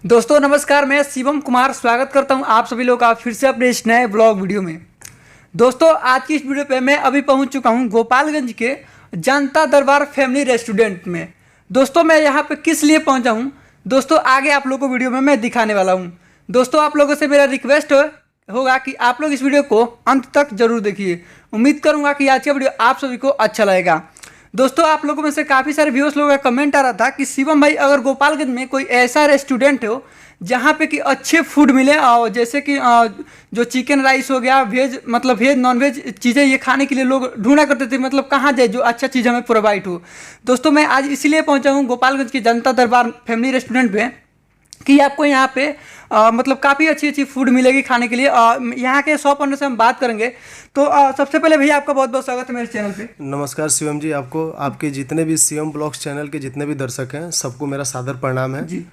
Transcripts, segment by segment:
दोस्तों नमस्कार, मैं शिवम कुमार स्वागत करता हूं आप सभी लोग का फिर से अपने इस नए ब्लॉग वीडियो में। दोस्तों आज की इस वीडियो पे मैं अभी पहुंच चुका हूं गोपालगंज के जनता दरबार फैमिली रेस्टोरेंट में। दोस्तों मैं यहां पे किस लिए पहुंचा हूं दोस्तों आगे आप लोगों को वीडियो में मैं दिखाने वाला हूं। दोस्तों आप लोगों से मेरा रिक्वेस्ट होगा कि आप लोग इस वीडियो को अंत तक जरूर देखिए। उम्मीद करूँगा कि आज का वीडियो आप सभी को अच्छा लगेगा। दोस्तों आप लोगों में से काफ़ी सारे व्यूअर्स लोगों का कमेंट आ रहा था कि शिवम भाई अगर गोपालगंज में कोई ऐसा रेस्टोरेंट हो जहाँ पे कि अच्छे फूड मिले, और जैसे कि जो चिकन राइस हो गया, वेज मतलब वेज नॉन वेज चीज़ें ये खाने के लिए लोग ढूंढा करते थे, मतलब कहाँ जाए जो अच्छा चीज़ हमें प्रोवाइड हो। दोस्तों मैं आज इसीलिए पहुँचा हूँ गोपालगंज की जनता दरबार फैमिली रेस्टोरेंट पे कि आपको यहाँ पे मतलब काफ़ी अच्छी अच्छी फूड मिलेगी खाने के लिए। यहाँ के शॉप ओनर से हम बात करेंगे। तो सबसे पहले भैया आपका बहुत बहुत स्वागत है मेरे चैनल पे। नमस्कार शिवम जी, आपको आपके जितने भी शिवम ब्लॉग्स चैनल के जितने भी दर्शक हैं सबको मेरा सादर प्रणाम है जी।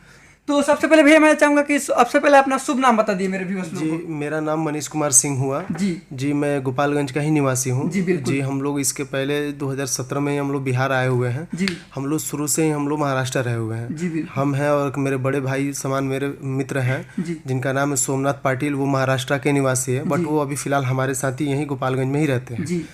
तो सबसे पहले भैया मैं चाहूँगा कि सबसे पहले अपना शुभ नाम बता दिए मेरे व्यूअर्स लोगों को। जी, मेरा नाम मनीष कुमार सिंह हुआ जी। मैं गोपालगंज का ही निवासी हूँ जी बिल्कुल। जी, हम लोग इसके पहले 2017 में ही हम लोग बिहार आए हुए हैं जी। हम लोग शुरू से ही हम लोग महाराष्ट्र रहे हुए हैं जी बिल्कुल। हम हैं और मेरे बड़े भाई समान मेरे मित्र हैं जिनका नाम है सोमनाथ पाटिल। वो महाराष्ट्र के निवासी है, बट वो अभी फिलहाल हमारे साथ ही यहीं गोपालगंज में ही रहते हैं। जी।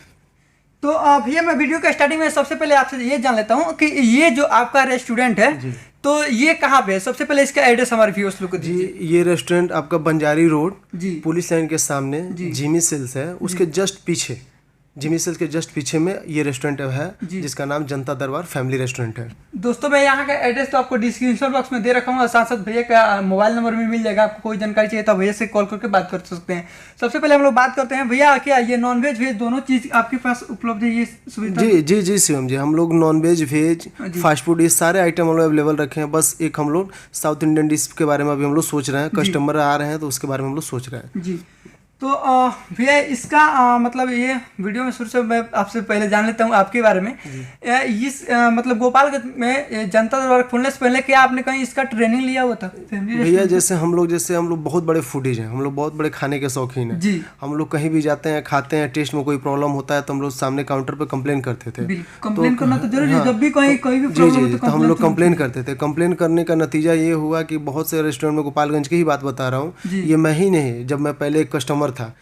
तो भैया मैं वीडियो के स्टार्टिंग में सबसे पहले आपसे ये जान लेता हूँ कि ये जो आपका रेस्टोरेंट है तो ये कहाँ पे है। सबसे पहले इसका एड्रेस हमारे व्यूअर्स लोग को दीजिए। जी, ये रेस्टोरेंट आपका बंजारी रोड जी पुलिस लाइन के सामने जिमी सेल्स है, उसके जस्ट पीछे जिमी सेल्स के जस्ट पीछे में ये रेस्टोरेंट है जिसका नाम जनता दरबार फैमिली रेस्टोरेंट है। दोस्तों मैं यहाँ का एड्रेस तो आपको डिस्क्रिप्शन बॉक्स में दे रखा हूँ, साथ साथ भैया का मोबाइल नंबर भी मिल जाएगा। आपको कोई जानकारी चाहिए तो भैया से कॉल करके बात कर सकते हैं। सबसे पहले हम लोग बात करते हैं भैया क्या ये नॉन वेज वेज दोनों चीज़ आपके पास उपलब्ध है ये सुविधा? जी जी जी शिवम जी, हम लोग non veg veg fast food ये सारे आइटम हम लोग अवेलेबल रखे हैं। बस एक हम लोग साउथ इंडियन डिश के बारे में अभी हम लोग सोच रहे हैं, कस्टमर आ रहे हैं तो उसके बारे में हम लोग सोच रहे हैं। जी। तो भैया इसका मतलब ये वीडियो में शुरू से मैं आपसे पहले जान लेता हूँ आपके बारे में। इस मतलब गोपालगंज में जनता दरबार खुलने से पहले क्या आपने कहीं इसका ट्रेनिंग लिया हुआ था? भैया जैसे हम लोग बहुत बड़े फूडीज हैं, हम लोग बहुत बड़े खाने के शौकीन हैं जी। हम लोग कहीं भी जाते हैं खाते हैं, टेस्ट में कोई प्रॉब्लम होता है तो हम लोग सामने काउंटर पे कंप्लेन करते थे। कंप्लेन करना तो जरूरी है, जब भी कोई भी प्रॉब्लम हो तो हम लोग कंप्लेन करते थे। कंप्लेन करने का नतीजा ये हुआ कि बहुत से रेस्टोरेंट में गोपालगंज की ही बात बता रहा हूँ, ये मैं ही नहीं, जब मैं पहले एक कस्टमर था,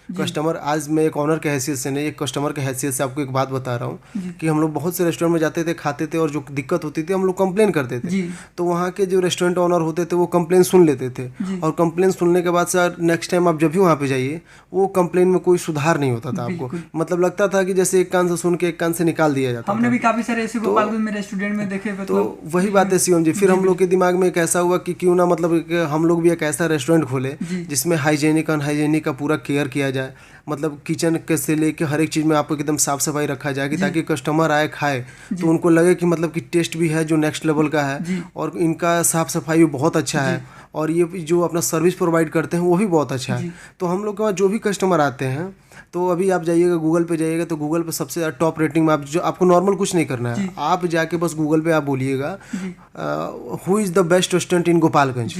आज मैं एक ऑनर के हैसियत से नहीं एक कस्टमर के हैसियत से आपको एक बात बता रहा हूँ कि हम लोग बहुत से रेस्टोरेंट में जाते थे, खाते थे और जो दिक्कत होती थी हम लोग कंप्लेन करते थे। तो वहाँ के जो रेस्टोरेंट ऑनर होते थे वो कंप्लेन सुन लेते थे, और कंप्लेन सुनने के बाद सर नेक्स्ट टाइम आप जब भी वहाँ पे जाइए वो कंप्लेन में कोई सुधार नहीं होता था आपको, मतलब लगता था कि जैसे एक कान से सुन के एक कान से निकाल दिया जाता। हमने भी काफी सारे ऐसे गोपालगंज में रेस्टोरेंट में देखे। तो वही बात है शिवम जी, फिर हम लोग के दिमाग में एक ऐसा हुआ कि क्यों ना मतलब हम लोग भी एक ऐसा रेस्टोरेंट खोले जिसमें हाइजेनिक अनहाइजेनिक का पूरा केयर किया जाए, मतलब किचन के से लेके हर एक चीज़ में आपको एकदम साफ सफाई रखा जाएगी ताकि कस्टमर आए खाए तो उनको लगे कि मतलब कि टेस्ट भी है जो नेक्स्ट लेवल का है, और इनका साफ सफाई भी बहुत अच्छा है, और ये जो अपना सर्विस प्रोवाइड करते हैं वो भी बहुत अच्छा है। तो हम लोग के पास जो भी कस्टमर आते हैं, तो अभी आप जाइएगा गूगल पे जाइएगा तो गूगल पे सबसे ज़्यादा टॉप रेटिंग में आप जो आपको नॉर्मल कुछ नहीं करना है, आप जाके बस गूगल पे आप बोलिएगा who is the best restaurant in Gopalganj,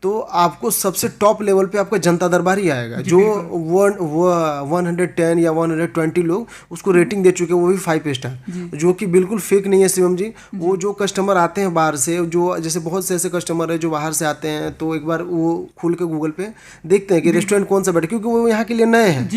तो आपको सबसे टॉप लेवल पे आपका जनता दरबार ही आएगा। जो 110 या 120 लोग उसको रेटिंग दे चुके हैं, वो भी 5 स्टार, जो कि बिल्कुल फेक नहीं है शिवम जी। वो जो कस्टमर आते हैं बाहर से, जो जैसे बहुत से ऐसे कस्टमर है जो बाहर से आते हैं तो एक बार वो खोल के गूगल पे देखते हैं कि रेस्टोरेंट कौन सा बैठे, क्योंकि वो यहाँ के लिए नए हैं,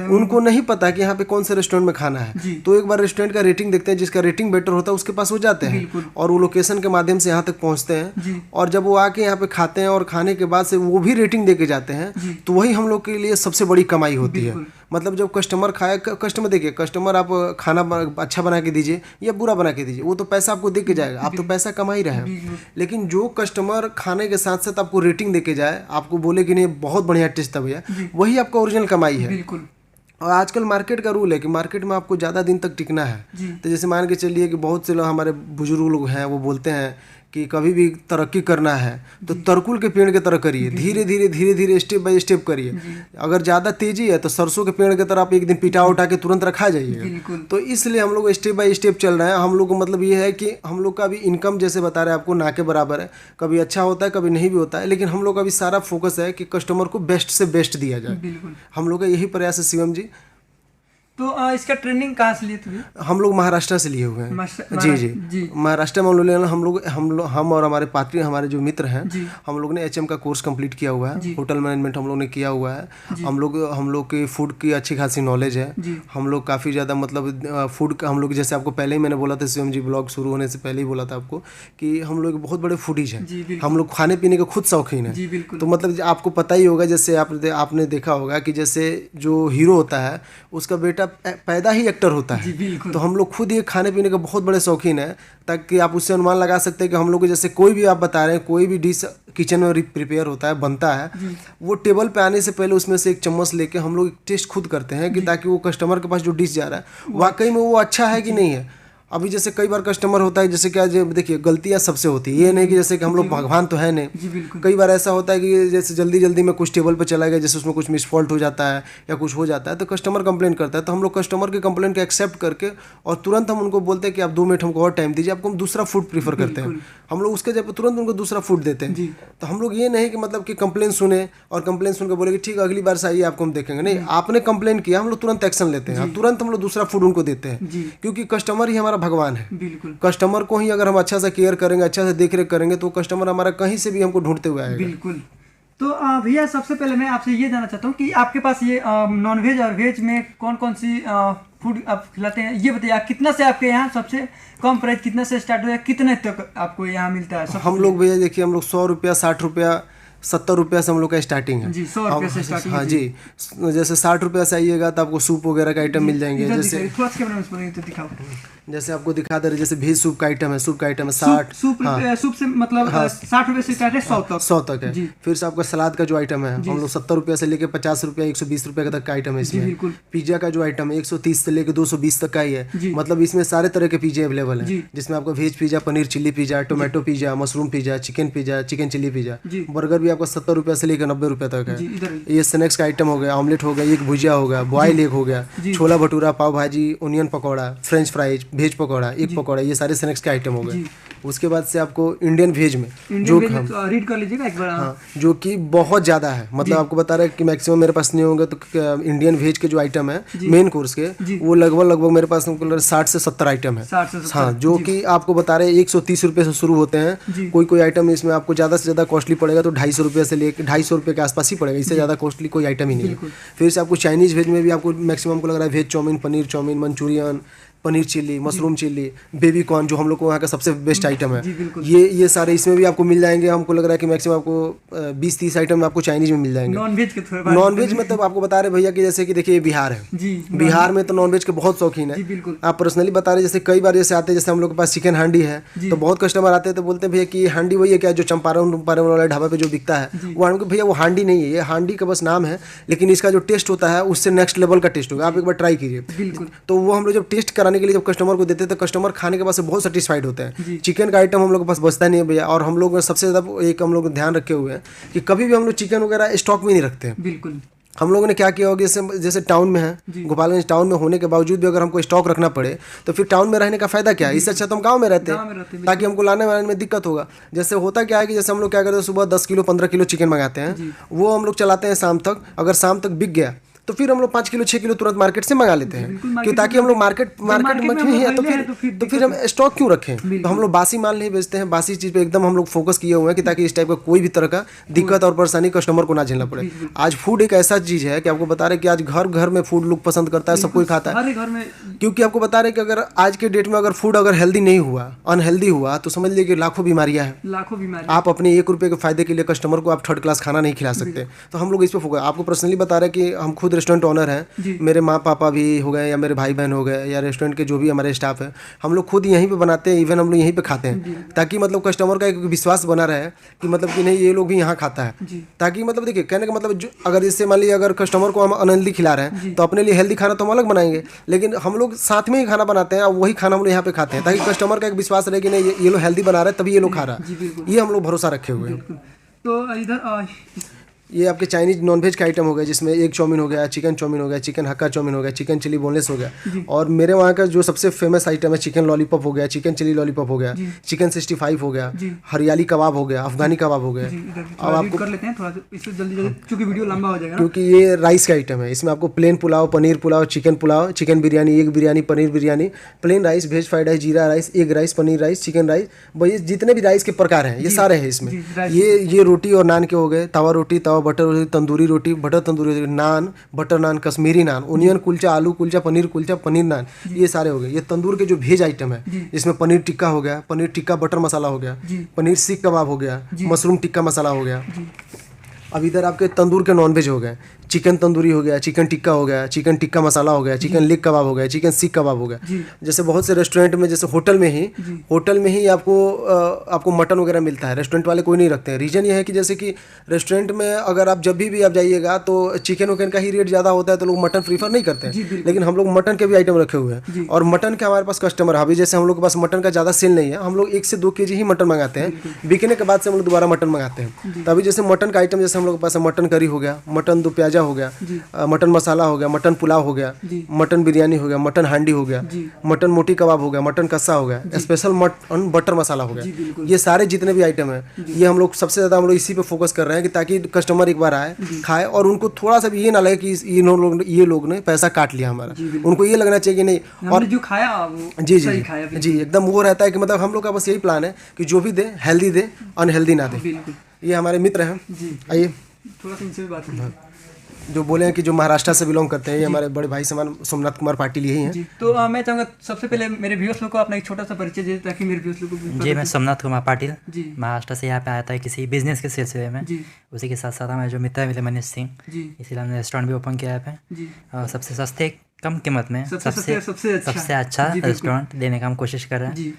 उनको नहीं पता कि यहाँ पे कौन से रेस्टोरेंट में खाना है। तो एक बार रेस्टोरेंट का रेटिंग देखते हैं, जिसका रेटिंग बेटर होता है उसके पास हो जाते हैं और वो लोकेशन के माध्यम से यहाँ तक पहुँचते हैं, और जब वो आके यहाँ पे खाते हैं और खाने के बाद से वो भी रेटिंग देके जाते हैं, तो वही हम लोग के लिए सबसे बड़ी कमाई होती है। मतलब जब कस्टमर खाए, कस्टमर देखिए, कस्टमर आप खाना अच्छा बना के दीजिए या बुरा बना के दीजिए, वो तो पैसा आपको दे के जाएगा, आप तो पैसा कमा ही रहे हैं। लेकिन जो कस्टमर खाने के साथ साथ आपको रेटिंग दे के जाए, आपको बोले कि नहीं बहुत बढ़िया टेस्ट था भैया, वही आपका ओरिजिनल कमाई है। और आजकल मार्केट का रूल है कि मार्केट में आपको ज़्यादा दिन तक टिकना है। तो जैसे मान के चलिए कि बहुत से लोग हमारे बुजुर्ग लोग हैं, वो बोलते हैं कि कभी भी तरक्की करना है तो तरकुल के पेड़ की तरह करिए, धीरे धीरे स्टेप बाय स्टेप करिए। अगर ज़्यादा तेजी है तो सरसों के पेड़ की तरह आप एक दिन पिटा उठा के तुरंत रखा जाइएगा। तो इसलिए हम लोग स्टेप बाय स्टेप चल रहे हैं। हम लोग को मतलब ये है कि हम लोग का भी इनकम जैसे बता रहे हैं आपको ना के बराबर है, कभी अच्छा होता है कभी नहीं भी होता है, लेकिन हम लोग का भी सारा फोकस है कि कस्टमर को बेस्ट से बेस्ट दिया जाए। हम लोग का यही प्रयास है शिवम जी। तो इसका ट्रेनिंग कहाँ से लिए थे? हम लोग महाराष्ट्र से लिए हुए हैं। जी। महाराष्ट्र में हम और हमारे पात्री, हमारे जो मित्र हैं, हम लोग ने HM का कोर्स कंप्लीट किया हुआ है। होटल मैनेजमेंट हम लोग ने किया हुआ है। हम लोग की फूड की अच्छी खासी नॉलेज है। हम लोग काफ़ी ज़्यादा मतलब फूड का हम लोग, जैसे आपको पहले ही मैंने बोला था, शिवम जी ब्लॉग शुरू होने से पहले ही बोला था आपको कि हम लोग बहुत बड़े फूडीज हैं। हम लोग खाने पीने के खुद शौकीन हैं। तो मतलब आपको पता ही होगा, जैसे आपने देखा होगा कि जैसे जो हीरो होता है उसका बेटा पैदा ही एक्टर होता है। तो हम लोग खुद ये खाने पीने के बहुत बड़े शौकीन है, ताकि आप उससे अनुमान लगा सकते हैं कि हम लोग जैसे कोई भी आप बता रहे हैं, कोई भी डिश किचन में प्रिपेयर होता है, बनता है, वो टेबल पे आने से पहले उसमें से एक चम्मच लेके हम लोग टेस्ट खुद करते हैं कि ताकि वो कस्टमर के पास जो डिश जा रहा है वाकई में वो अच्छा है कि नहीं है। अभी जैसे कई बार कस्टमर होता है, जैसे क्या, देखिए गलतियां सबसे होती है, ये नहीं कि जैसे कि हम लोग भगवान तो है नहीं। कई बार ऐसा होता है कि जैसे जल्दी में कुछ टेबल पे चला गया, जैसे उसमें कुछ मिसफॉल्ट हो जाता है या कुछ हो जाता है, तो कस्टमर कंप्लेन करता है। तो हम लोग कस्टमर के कंप्लेन को एक्सेप्ट करके और तुरंत हम उनको बोलते हैं कि आप 2 मिनट हमको और टाइम दीजिए, आपको हम दूसरा फूड प्रीफर करते हैं। हम लोग उसके जब तुरंत उनको दूसरा फूड देते हैं। तो हम लोग ये नहीं कि मतलब कि कंप्लेन सुने और कंप्लेन सुन के बोले कि ठीक अगली बार से आइए आपको हम देखेंगे, नहीं, आपने कंप्लेन किया, हम लोग तुरंत एक्शन लेते हैं, तुरंत हम लोग दूसरा फूड उनको देते हैं, क्योंकि कस्टमर ही हमारा भगवान है। कस्टमर को ही अगर हम अच्छा से केयर करेंगे, अच्छा से देख रेख करेंगे, तो कस्टमर हमारा कहीं से भी हमको ढूंढते हुए आएगा। बिल्कुल। तो भैया सबसे पहले मैं आपसे ये जानना चाहता हूँ कि आपके पास ये नॉन वेज और वेज में कौन कौन सी फूड आप खिलाते हैं, ये बताइए। कितना से आपके यहाँ सबसे कम प्राइस कितने से स्टार्ट हो या कितने तक आपको यहाँ मिलता है? हम लोग भैया देखिए, हम लोग 100 रुपया, 60 रुपया, 70 रुपया से हम लोग का स्टार्टिंग है। 100 रुपये से स्टार्टिंग। हाँ जी। जैसे 60 रुपया से आइएगा तो आपको सूप वगैरह का आइटम मिल जाएंगे। जैसे आपको दिखा दे रहे, जैसे वेज सूप का आइटम है, 60। सूप से मतलब 60 रुपये से स्टार्ट है, 100 तक है। फिर से आपका सलाद का जो आइटम है, हम लोग 70 रुपया से लेके 50 रुपया, 120 रुपये तक का आइटम है इसमें। पिज्जा का जो आइटम है 130 से लेके 220 तक का ही है। मतलब इसमें सारे तरह के पिज्जे अवेलेबल है, जिसमें आपको veg pizza, paneer chilli pizza, tomato pizza, mushroom pizza, chicken chilli pizza. Burger भी आपको 70 रुपया से लेकर 90 रुपया तक है। ये स्नैक्स का आइटम हो गया, ऑमलेट हो गया, एक भुजिया हो गया, बॉयल एग हो गया, छोला bhatura, pav bhaji, onion pakora, french fries, veg pakora, एक पकौड़ा, ये सारे स्नैक्स के आइटम हो गए। उसके बाद से आपको इंडियन वेज में जो रीड कर लीजिएगा एक बार। हाँ, जो कि बहुत ज़्यादा है, मतलब आपको बता रहे हैं कि मैक्सिमम मेरे पास नहीं होंगे। तो इंडियन वेज के जो आइटम है मेन कोर्स के, वो लगभग मेरे पास 60 से 70 आइटम है। हाँ, जो कि आपको बता रहे हैं 130 रुपये से शुरू होते हैं। कोई आइटम इसमें आपको ज़्यादा से ज़्यादा कॉस्टली पड़ेगा तो 250 रुपये से लेकर 250 रुपये के आसपास ही पड़ेगा, इससे ज़्यादा कॉस्टली कोई आइटम ही नहीं है। फिर से आपको चाइनीज़ वेज में भी आपको मैक्सिमम को लग रहा है veg chow mein, paneer chow mein, manchurian, paneer chilli, mushroom chilli, baby corn, जो हम लोग को वहाँ का सबसे बेस्ट आइटम है। ये सारे इसमें भी आपको मिल जाएंगे। हमको लग रहा है कि मैक्सिमम आपको 20-30 आइटम आपको चाइनीज में मिल जाएंगे। नॉन वेज में तो आपको बता रहे भैया कि जैसे कि देखिए बिहार है, बिहार में तो नॉन वेज के बहुत शौकीन है। आप पर्सनली बता रहे, जैसे कई बार जैसे आते हैं, जैसे हम लोग के पास चिकन हांडी है, तो बहुत कस्टमर आते हैं तो बोलते हैं भैया कि हांडी वही है क्या जो चंपारण वाला ढाबा पे जो बिकता है? वो हमको भैया वो हांडी नहीं है, ये हांडी का बस नाम है, लेकिन इसका जो टेस्ट होता है उससे नेक्स्ट लेवल का टेस्ट होगा। आप एक बार ट्राई कीजिए। तो वो हम लोग जब टेस्ट कराने के लिए जब कस्टमर को देते हैं तो कस्टमर खाने के बाद से बहुत सेटिस्फाइड होते हैं। चिकन का आइटम हम लोग के पास बचता नहीं है भैया। और हम लोग सबसे ज़्यादा एक हम लोग ध्यान रखे हुए हैं कि कभी भी हम लोग चिकन वगैरह स्टॉक में नहीं रखते हैं। बिल्कुल। हम लोगों ने क्या किया होगा, जैसे टाउन में है, गोपालगंज टाउन में होने के बावजूद भी अगर हमको स्टॉक रखना पड़े तो फिर टाउन में रहने का फायदा क्या है? इससे अच्छा तो हम गांव में रहते हैं, ताकि हमको लाने वाने में दिक्कत होगा। जैसे होता क्या है कि जैसे हम लोग क्या करते हैं, सुबह 10 किलो 15 किलो चिकन मंगाते हैं, वो हम लोग चलाते हैं शाम तक। अगर शाम तक बिक गया तो फिर हम लोग 5 किलो 6 किलो तुरंत मार्केट से मंगा लेते हैं, क्यों? ताकि हम लोग मार्केट में ही है तो फिर हम स्टॉक क्यों रखें? तो हम लोग बासी माल नहीं बेचते हैं, बासी चीज़ पे एकदम हम लोग फोकस किए हुए हैं कि ताकि इस टाइप का कोई भी तरह का दिक्कत और परेशानी कस्टमर को ना झेलना पड़े। आज फूड एक ऐसा चीज़ है कि आपको बता रहे कि आज घर घर में फूड लोग पसंद करता है, सब कोई खाता है, क्योंकि आपको बता रहे कि अगर आज के डेट में अगर फूड अगर हेल्दी नहीं हुआ, अनहेल्दी हुआ, तो समझ लीजिए कि लाखों बीमारियां हैं। आप अपने 1 रुपये के फायदे के लिए कस्टमर को आप 3rd क्लास खाना नहीं खिला सकते। तो हम लोग इस पर फोकस, आपको पर्सनली बता रहे कि हम खुद रेस्टोरेंट ऑनर हैं। मेरे माँ पापा भी हो गए या मेरे भाई बहन हो गए या रेस्टोरेंट के जो भी हमारे स्टाफ है, हम लोग खुद यहीं पे बनाते हैं, इवन हम लोग यहीं पे खाते हैं, ताकि मतलब कस्टमर का एक विश्वास बना रहे कि मतलब कि नहीं ये लोग भी यहाँ खाता है। ताकि मतलब देखिए कहने का मतलब अगर इससे मान लीजिए अगर कस्टमर को हम अनहेल्दी खिला रहे हैं तो अपने लिए हेल्दी खाना तो हम अलग बनाएंगे, लेकिन हम लोग साथ में ही खाना बनाते हैं और वही खाना हम लोग यहाँ पे खाते हैं, ताकि कस्टमर का एक विश्वास रहे कि नहीं ये लोग हेल्दी बना रहे हैं तभी ये लोग खा रहा है। ये हम लोग भरोसा रखे हुए हैं। तो इधर ये आपके चाइनीज नॉनवेज का आइटम हो गया, जिसमें एग चाउमीन हो गया, चिकन चाउमीन हो गया, चिकन हक्का चाउमीन हो गया, चिकन चिली बोनलेस हो गया। और मेरे वहाँ का जो सबसे फेमस आइटम है चिकन लॉलीपॉप हो गया, चिकन चिली लॉलीपॉप हो गया, चिकन 65 हो गया, हरियाली कबाब हो गया, अफगानी कबाब हो गया। अब आपको कर लेते हैं थोड़ा इससे जल्दी जल्दी, क्योंकि वीडियो लंबा हो जाएगा, क्योंकि ये राइस का आइटम है। इसमें आपको plain pulao, paneer pulao, chicken biryani, egg biryani, paneer biryani, plain rice, veg fried rice, jeera rice, egg rice, paneer rice, chicken rice, वही जितने भी राइस के प्रकार हैं ये सारे हैं इसमें। ये रोटी और नान के हो गए, तवा रोटी, तवा बटर रोटी, तंदूरी रोटी, बटर तंदूरी रोटी, नान, बटर नान, कश्मीरी नान, ओनियन कुलचा, आलू कुलचा, पनीर नान, ये सारे हो गए। ये तंदूर के जो भेज आइटम है, इसमें पनीर टिक्का हो गया, पनीर टिक्का बटर मसाला हो गया, पनीर सीख कबाब हो गया, मशरूम टिक्का मसाला हो गया। अब इधर आपके तंदूर के नॉनवेज हो गए, चिकन तंदूरी हो गया, चिकन टिक्का हो गया, चिकन टिक्का मसाला हो गया, चिकन लेग कबाब हो गया, चिकन सीख कबाब हो गया। जैसे बहुत से रेस्टोरेंट में, जैसे होटल में ही आपको मटन वगैरह मिलता है, रेस्टोरेंट वाले कोई नहीं रखते हैं। रीजन ये है कि जैसे कि रेस्टोरेंट में अगर आप जब भी आप जाइएगा तो चिकन वकन का ही रेट ज़्यादा होता है, तो लोग मटन प्रीफर नहीं करते हैं। लेकिन हम लोग मटन के भी आइटम रखे हुए हैं, और मटन के हमारे पास कस्टमर अभी जैसे हम लोग के पास मटन का ज़्यादा सेल नहीं है, हम लोग 1 से 2 kg ही मटन मंगाते हैं, बिकने के बाद से हम लोग दोबारा मटन मंगाते हैं। तभी जैसे मटन का आइटम, जैसे हम लोग के पास मटन करी हो गया, मटन दो प्याजा हो गया, मटन मसाला हो गया, मटन पुलाव हो गया, मटन बिरयानी हो गया, मटन हांडी हो गया, मटन मोटी कबाब हो गया, मटन कस्सा हो गया, स्पेशल मटन बटर मसाला हो गया। ये सारे जितने भी आइटम है, ये हम लोग सबसे ज़्यादा हम लोग इसी पे फोकस कर रहे हैं कि ताकि कस्टमर एक बार आए, खाए, और उनको थोड़ा सा भी ये ना लगे कि ये लोग ने पैसा काट लिया हमारा। उनको ये लगना चाहिए कि नहीं, और जो खाया वो जी जी जी एकदम वो रहता है कि मतलब हम लोग का बस यही प्लान है कि जो भी दे हेल्दी दे, अनहेल्दी ना दे। ये हमारे मित्र हैं, आइए थोड़ा सा इनसे भी बात करें, जो बोले हैं कि जो महाराष्ट्र से बिलोंग करते हैं, ये हमारे बड़े भाई समान सोमनाथ कुमार पाटिल यही हैं। तो मैं चाहूँगा सबसे पहले मेरे व्यूअर्स लोग को अपना एक छोटा सा परिचय दे, ताकि मेरे व्यूअर्स लोग को। जी, मैं सोमनाथ कुमार पाटिल महाराष्ट्र से यहाँ पे आया था किसी बिजनेस के सिलसिले में। उसी के साथ साथ हमारे जो मित्र मिले मनीष सिंह, इसीलिए हमने रेस्टोरेंट भी ओपन किया है और सबसे सस्ते कम कीमत में सबसे अच्छा रेस्टोरेंट देने का हम कोशिश कर रहे हैं।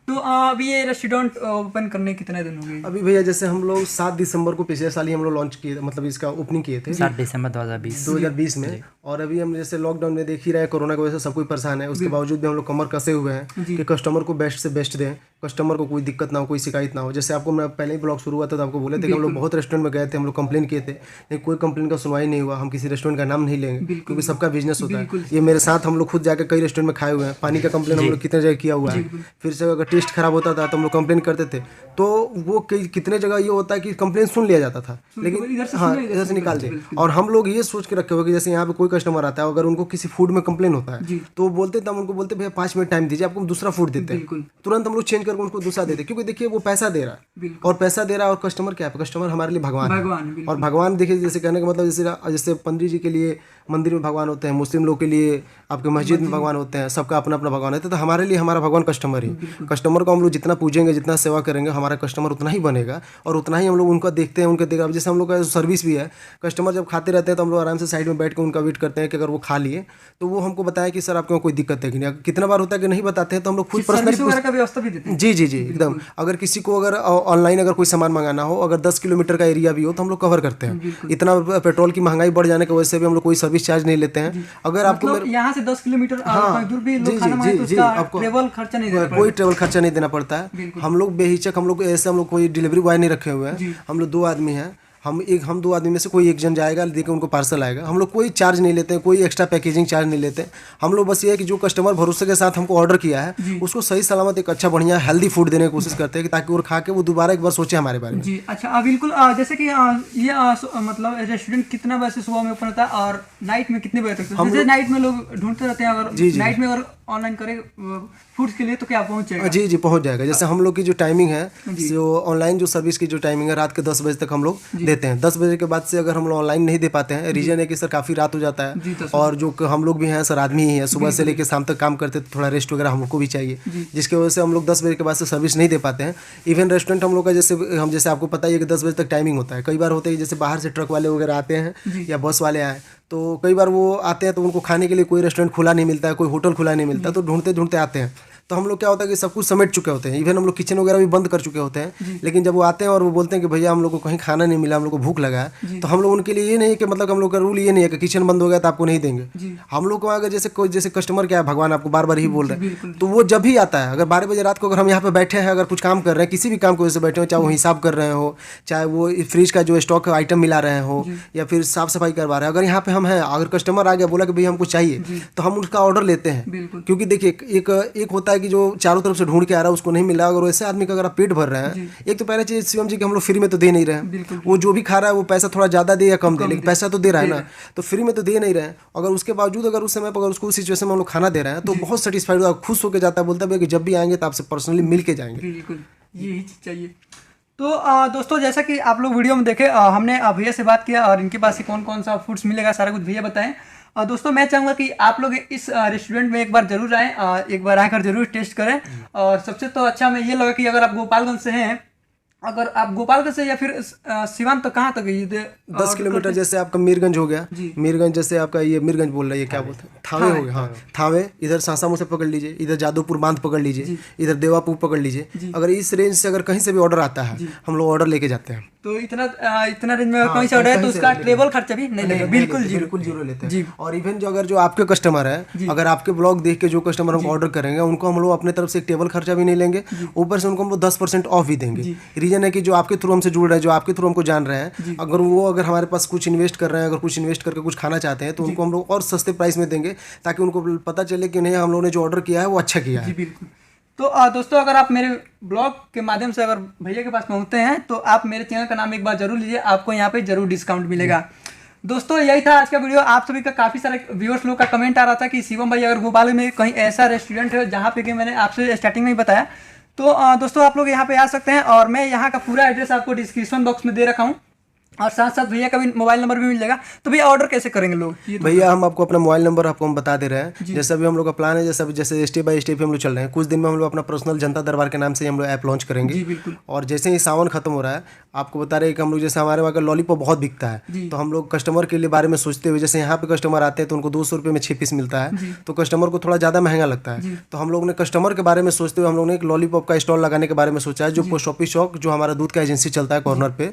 तो अभी ये रेस्टोरेंट ओपन करने कितने दिन हो गए? अभी भैया जैसे हम लोग 7 दिसंबर को पिछले साल ही हम लोग लॉन्च किए, मतलब इसका ओपनिंग किए थे 7 दिसंबर 2020 में। और अभी हम जैसे लॉकडाउन में देख ही रहे हैं, कोरोना की वजह से सब कोई परेशान है, उसके बावजूद भी हम लोग कमर कसे हुए हैं कि कस्टमर को बेस्ट से बेस्ट दें, कस्टमर को कोई दिक्कत ना हो, कोई शिकायत ना हो। जैसे आपको मैं पहले ही ब्लॉग शुरू हुआ था तो आपको बोले थे कि हम लोग बहुत रेस्टोरेंट में गए थे, हम लोग कंप्लेन किए थे, लेकिन कोई कंप्लेन का सुनवाई नहीं हुआ। हम किसी रेस्टोरेंट का नाम नहीं लेंगे क्योंकि सबका बिजनेस होता है। ये मेरे साथ हम लोग खुद जाकर कई रेस्टोरेंट में खाए हुए हैं, पानी का कंप्लेन हम लोग कितने जगह किया हुआ है। फिर से अगर टेस्ट खराब होता था तो हम लोग कंप्लेन करते थे, तो वो कितने जगह ये होता है कि कंप्लेन सुन लिया जाता था, लेकिन हाँ इधर से निकाल दे। और हम लोग ये सोच के रखे हुए कि जैसे यहाँ पे कोई कस्टमर आता है, अगर उनको किसी फूड में कंप्लेन होता है तो बोलते थे, हम उनको बोलते भैया 5 मिनट टाइम दीजिए, आपको हम दूसरा फूड देते हैं, तुरंत हम लोग चेंज करके उनको दूसरा देते, क्योंकि देखिए वो पैसा दे रहा है, और पैसा दे रहा है, और कस्टमर क्या है, कस्टमर हमारे लिए भगवान है। और भगवान देखिए, जैसे कहने का मतलब जैसे पंडित जी के लिए मंदिर में भगवान होते हैं, मुस्लिम लोग के लिए आपके मस्जिद में भगवान होते हैं, सबका अपना अपना भगवान है। तो हमारे लिए हमारा भगवान कस्टमर ही, कस्टमर को हम लोग जितना पूजेंगे, जितना सेवा करेंगे, हमारा कस्टमर उतना ही बनेगा, और उतना ही हम लोग उनका देखते हैं, उनके देखा। जैसे हम लोग का सर्विस भी है, कस्टमर जब खाते रहते हैं तो हम लोग आराम से साइड में बैठ कर उनका वेट करते हैं कि अगर वो खा लिए तो वो हमको बताया कि सर आपके कोई दिक्कत है कि नहीं। कितना बार होता है कि नहीं बताते हैं तो हम लोग खुद पर्सनली जी एकदम। अगर किसी को अगर ऑनलाइन अगर कोई सामान मंगाना हो, अगर 10 किलोमीटर का एरिया भी हो तो हम लोग कवर करते हैं। इतना पेट्रोल की महंगाई बढ़ जाने की वजह से भी हम लोग कोई सर्विस चार्ज नहीं लेते हैं। अगर आपको यहाँ से 10 किलोमीटर दूर भी आपको ट्रेवल खर्चा नहीं देना, कोई ट्रेवल खर्चा नहीं देना पड़ता है। हम लोग बेहिचक, हम लोग ऐसे, हम लोग कोई डिलीवरी बॉय नहीं रखे हुए हैं, हम लोग 2 आदमी हैं, हम 2 आदमी में से कोई एक जन जाएगा, लेके उनको पार्सल आएगा। हम लोग कोई चार्ज नहीं लेते हैं, कोई एक्स्ट्रा पैकेजिंग चार्ज नहीं लेते। हम लोग बस ये है कि जो कस्टमर भरोसे के साथ हमको ऑर्डर किया है उसको सही सलामत एक अच्छा बढ़िया हेल्दी फूड देने की कोशिश करते हैं, ताकि वो खा के वो दोबारा एक बार सोचे हमारे बारे में। जी अच्छा, बिल्कुल। जैसे कि ये मतलब रेस्टोरेंट कितना बजे से सुबह में ओपन होता है और नाइट में कितने बजे तक? जैसे नाइट में लोग ढूंढते रहते हैं, अगर नाइट में अगर ऑनलाइन करें फूड्स के लिए तो क्या पहुंच जाएगा? जी पहुंच जाएगा। जैसे हम लोग की जो टाइमिंग है, जो ऑनलाइन जो सर्विस की जो टाइमिंग है, रात के 10 बजे तक हम लोग देते हैं। 10 बजे के बाद से अगर हम लोग ऑनलाइन नहीं दे पाते हैं, रीजन है कि सर काफ़ी रात हो जाता है, और जो हम लोग भी हैं सर आदमी ही है, सुबह से लेकर शाम तक काम करते, तो थोड़ा रेस्ट वगैरह हमको भी चाहिए, जिसकी वजह से हम लोग 10 बजे के बाद से सर्विस नहीं दे पाते हैं। इवन रेस्टोरेंट हम लोग का जैसे आपको पता ही है कि 10 बजे तक टाइमिंग होता है। कई बार होता है जैसे बाहर से ट्रक वाले वगैरह आते हैं या बस वाले आए, तो कई बार वो आते हैं तो उनको खाने के लिए कोई रेस्टोरेंट खुला नहीं मिलता है, कोई होटल खुला नहीं मिलता, तो ढूंढते ढूंढते आते हैं। तो हम लोग क्या होता है कि सब कुछ समेट चुके होते हैं, इवन हम लोग किचन वगैरह भी बंद कर चुके होते हैं। लेकिन जब वो आते हैं और वो बोलते हैं कि भैया हम लोग को कहीं खाना नहीं मिला, हम लोग को भूख लगा है, तो हम लोग उनके लिए ये नहीं कि मतलब हम लोग का रूल ये नहीं है कि किचन बंद हो गया तो आपको नहीं देंगे। हम लोग को अगर जैसे कस्टमर क्या है, भगवान आपको बार बार ही बोल रहे हैं, तो वो जब भी आता है, अगर 12 बजे रात को अगर हम यहाँ पे बैठे हैं, अगर कुछ काम कर रहे हैं, किसी भी काम की वजह से बैठे हो, चाहे वो हिसाब कर रहे हो, चाहे वो फ्रिज का जो स्टॉक आइटम मिला रहे हो, या फिर साफ सफाई करवा रहे हैं, अगर यहाँ पे हम हैं, अगर कस्टमर आ गया बोला कि भैया हमको चाहिए, तो हम उसका ऑर्डर लेते हैं। क्योंकि देखिए एक होता है कि जो चारों तरफ से ढूंढ के आ रहा है उसको नहीं मिला, अगर वैसे आदमी का अगर आप पेट भर रहे हैं, एक तो पहले चीज शिवम जी कि हम लोग फ्री में तो दे नहीं रहे हैं, वो जो भी खा रहा है वो पैसा थोड़ा ज्यादा दे या कम दे, लेकिन पैसा तो दे रहा है ना, तो फ्री में तो दे नहीं रहे हैं। अगर उसके बावजूद अगर उस समय पर अगर उसको उस सिचुएशन में हम लोग खाना दे रहे हैं तो बहुत सेटिस्फाइड होता है, खुश होकर जाता है, बोलता है कि जब भी आएंगे तो आपसे पर्सनली मिल के जाएंगे। बिल्कुल यही चीज़ चाहिए। तो दोस्तों जैसा कि आप लोग वीडियो में देखे, हमने भैया से बात किया और इनके पास से कौन कौन सा फूड्स मिलेगा सारा कुछ भैया बताएं। दोस्तों मैं चाहूँगा कि आप लोग इस रेस्टोरेंट में एक बार जरूर आएँ, एक बार आकर जरूर टेस्ट करें। और सबसे तो अच्छा हमें ये लगा कि अगर आप गोपालगंज से हैं, अगर आप गोपालगंज से या फिर सिवान तो कहाँ तक है? 10 किलोमीटर जैसे आपका मीरगंज हो गया, मीरगंज जैसे आपका ये मीरगंज बोल रहा है, ये क्या बोलते हैं, थावे हो गया, हाँ थावे, इधर सासामऊ से पकड़ लीजिए, इधर जादवपुर बांध पकड़ लीजिए, इधर देवापुर पकड़ लीजिए। अगर इस रेंज से अगर कहीं से भी ऑर्डर आता है, हम लोग ऑर्डर लेके जाते हैं। तो इतना रेंज में कहीं से ऑर्डर है तो उसका ट्रेवल खर्चा भी नहीं लगेगा, बिल्कुल जीरो लेते हैं। और इवन जो आपके कस्टमर है, अगर आपके ब्लॉग देख के जो कस्टमर हमको ऑर्डर करेंगे, उनको हम लोग अपने तरफ से एक टेबल खर्चा भी नहीं लेंगे, ऊपर से उनको हम लोग 10% ऑफ भी देंगे। रीजन है कि जो आपके थ्रू हमसे जुड़ रहे हैं, जो आपके थ्रू हमको जान रहे हैं, अगर हमारे पास कुछ इन्वेस्ट कर रहे हैं, अगर कुछ इन्वेस्ट करके कुछ खाना चाहते हैं, तो उनको हम लोग और सस्ते प्राइस में देंगे, ताकि उनको पता चले कि नहीं हम लोगों ने जो ऑर्डर किया है वो अच्छा किया है। बिल्कुल। तो दोस्तों अगर आप मेरे ब्लॉग के माध्यम से अगर भैया के पास पहुंचते हैं तो आप मेरे चैनल का नाम एक बार जरूर लीजिए, आपको यहाँ पे जरूर डिस्काउंट मिलेगा। दोस्तों यही था आज का वीडियो। आप सभी का काफ़ी सारे व्यूअर्स लोग का कमेंट आ रहा था कि शिवम भाई अगर भोपाल में कहीं ऐसा रेस्टोरेंट है जहाँ पे कि मैंने आपसे स्टार्टिंग में ही बताया, तो दोस्तों आप लोग यहाँ पे आ सकते हैं। और मैं यहाँ का पूरा एड्रेस आपको डिस्क्रिप्शन बॉक्स में दे रखा हूँ, और साथ साथ भैया का भी मोबाइल नंबर भी मिल जाएगा। तो भैया ऑर्डर कैसे करेंगे लोग? भैया हम आपको अपना मोबाइल नंबर आपको हम बता दे रहे हैं। जैसा भी हम लोग का प्लान है, जैसे स्टेप बाय स्टेप हम लोग चल रहे हैं। कुछ दिन में हम लोग अपना पर्सनल जनता दरबार के नाम से हम लोग ऐप लॉन्च करेंगे। और जैसे ही सावन खत्म हो रहा है, आपको बता रहे हैं कि हम लोग जैसे हमारे वहाँ का लॉलीपॉप बहुत बिकता है, तो हम लोग कस्टमर के लिए बारे में सोचते हुए, जैसे यहाँ पे कस्टमर आते हैं तो उनको 200 रुपये में 6 पीस मिलता है, तो कस्टमर को थोड़ा ज़्यादा महंगा लगता है। तो हम लोग ने कस्टमर के बारे में सोचते हुए हम लोग ने एक लॉलीपॉप का स्टॉल लगाने के बारे में सोचा है, जो पोस्ट ऑफिस चौक जो हमारा दूध का एजेंसी चलता है कॉर्नर पे,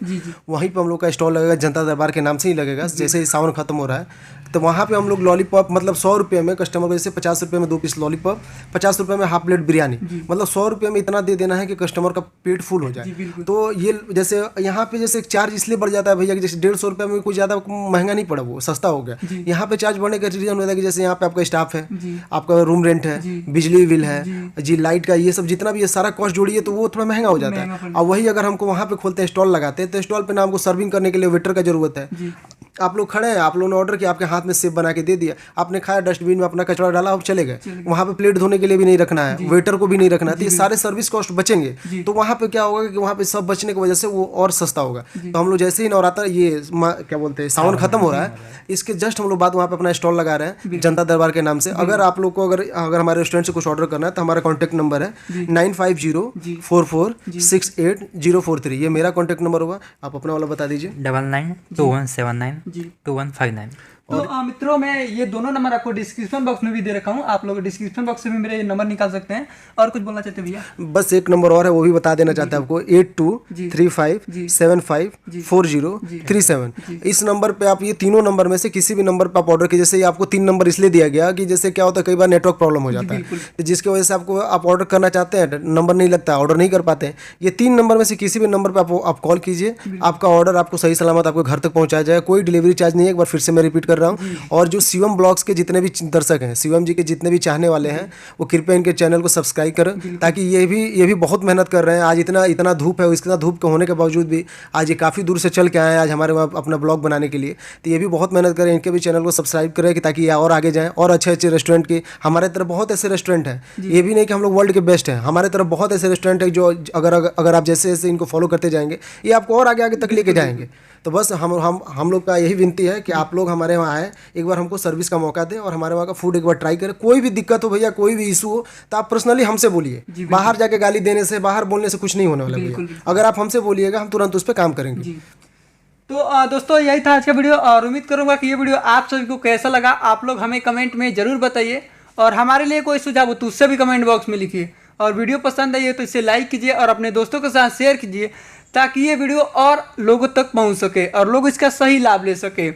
वहीं पर हम लोग का स्टॉल लगेगा, जनता दरबार के नाम से ही लगेगा। जैसे ही सावन खत्म हो रहा है तो वहाँ पे हम लोग लॉलीपॉप मतलब 100 रुपये में कस्टमर को, जैसे 50 रुपये में 2 पीस लॉलीपॉप, 50 रुपये में हाफ प्लेट बिरयानी, मतलब 100 रुपये में इतना दे देना है कि कस्टमर का पेट फुल हो जाए। तो ये जैसे यहाँ पे जैसे चार्ज इसलिए बढ़ जाता है भैया कि जैसे 150 रुपये में कुछ ज़्यादा महंगा नहीं पड़ा, वो सस्ता हो गया। यहाँ पे चार्ज बढ़ने का रीजन होता है कि जैसे यहाँ पे आपका स्टाफ है, आपका रूम रेंट है, बिजली बिल है जी, लाइट का, ये सब जितना भी ये सारा कॉस्ट जोड़िए तो वो थोड़ा महंगा हो जाता है। और वही अगर हमको वहाँ पे खोलते हैं, स्टॉल लगाते हैं, तो स्टॉल पे ना हमको सर्विंग करने के लिए वेटर का जरूरत है। आप लोग खड़े हैं, आप लोगों ने ऑर्डर किया, आपके हाथ में सेब बना के दे दिया, आपने खाया, डस्टबिन में अपना कचरा डाला, आप चले गए। वहाँ पे प्लेट धोने के लिए भी नहीं रखना है, वेटर को भी नहीं रखना है, तो ये सारे सर्विस कॉस्ट बचेंगे। तो वहाँ पे क्या होगा कि वहाँ पे सब बचने की वजह से वो और सस्ता होगा। तो हम लोग जैसे ही नवरात्र ये क्या बोलते हैं सावन खत्म हो रहा है, इसके जस्ट हम लोग बाद वहाँ पे अपना स्टॉल लगा रहे हैं जनता दरबार के नाम से। अगर आप लोग को अगर हमारे रेस्टोरेंट से कुछ ऑर्डर करना है तो हमारा कॉन्टैक्ट नंबर है 9504468043। ये मेरा कॉन्टैक्ट नंबर होगा, आप अपना वाला बता दीजिए। 9921792159। तो मित्रों मैं ये दोनों नंबर आपको डिस्क्रिप्शन बॉक्स में भी दे रखा हूँ, आप लोग डिस्क्रिप्शन बॉक्स से भी मेरे नंबर निकाल सकते हैं। और कुछ बोलना चाहते हैं भैया? बस एक नंबर और है, वो भी बता देना चाहते हैं आपको, 8235754037। इस नंबर पे आप ये तीनों नंबर में से किसी भी नंबर पे आप ऑर्डर कीजिए। जैसे आपको 3 नंबर इसलिए दिया गया कि जैसे क्या होता है कई बार नेटवर्क प्रॉब्लम हो जाता है, तो जिसकी वजह से आप ऑर्डर करना चाहते हैं, नंबर नहीं लगता, ऑर्डर नहीं कर पाते हैं। ये 3 नंबर में से किसी भी नंबर पर आप कॉल कीजिए, आपका ऑर्डर आपको सही सलामत आपको घर तक पहुँचाया जाएगा। कोई डिलीवरी चार्ज नहीं है, एक बार फिर से मैं रिपीट कर रहा हूँ। और जो शिवम ब्लॉग्स के जितने भी दर्शक हैं, शिवम जी के जितने भी चाहने वाले हैं, वो कृपया इनके चैनल को सब्सक्राइब करें, ताकि ये भी बहुत मेहनत कर रहे हैं। आज इतना धूप है, इतना धूप के होने के बावजूद भी आज ये काफ़ी दूर से चल के आए हैं आज हमारे वहाँ अपना ब्लॉग बनाने के लिए। तो ये भी बहुत मेहनत करें, इनके भी चैनल को सब्सक्राइब करें कि ताकि ये और आगे जाएँ और अच्छे अच्छे रेस्टोरेंट के। हमारे तरफ बहुत ऐसे रेस्टोरेंट हैं, ये भी नहीं कि हम लोग वर्ल्ड के बेस्ट हैं, हमारे तरफ बहुत ऐसे रेस्टोरेंट है जो अगर आप जैसे जैसे इनको फॉलो करते जाएंगे, ये आपको और आगे तक लेके जाएंगे। तो बस हम लोग का यही विनती है कि आप लोग हमारे वहाँ आए, एक बार हमको सर्विस का मौका दें और हमारे वहाँ का फूड एक बार ट्राई करें। कोई भी दिक्कत हो भैया, कोई भी इशू हो, तो आप पर्सनली हमसे बोलिए। बाहर जाके गाली देने से, बाहर बोलने से कुछ नहीं होने वाला भैया। अगर आप हमसे बोलिएगा, हम तुरंत उस पर काम करेंगे। तो दोस्तों यही था आज का वीडियो, और उम्मीद करूंगा कि ये वीडियो आप सभी को कैसा लगा, आप लोग हमें कमेंट में ज़रूर बताइए। और हमारे लिए कोई सुझाव हो तो उससे भी कमेंट बॉक्स में लिखिए। और वीडियो पसंद आई है तो इसे लाइक कीजिए और अपने दोस्तों के साथ शेयर कीजिए ताकि ये वीडियो और लोगों तक पहुंच सके और लोग इसका सही लाभ ले सके।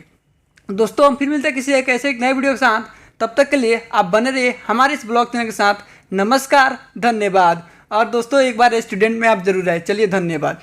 दोस्तों हम फिर मिलते हैं किसी एक नए वीडियो के साथ, तब तक के लिए आप बने रहिए हमारे इस ब्लॉग चैनल के साथ। नमस्कार, धन्यवाद। और दोस्तों एक बार स्टूडेंट में आप जरूर आए। चलिए धन्यवाद।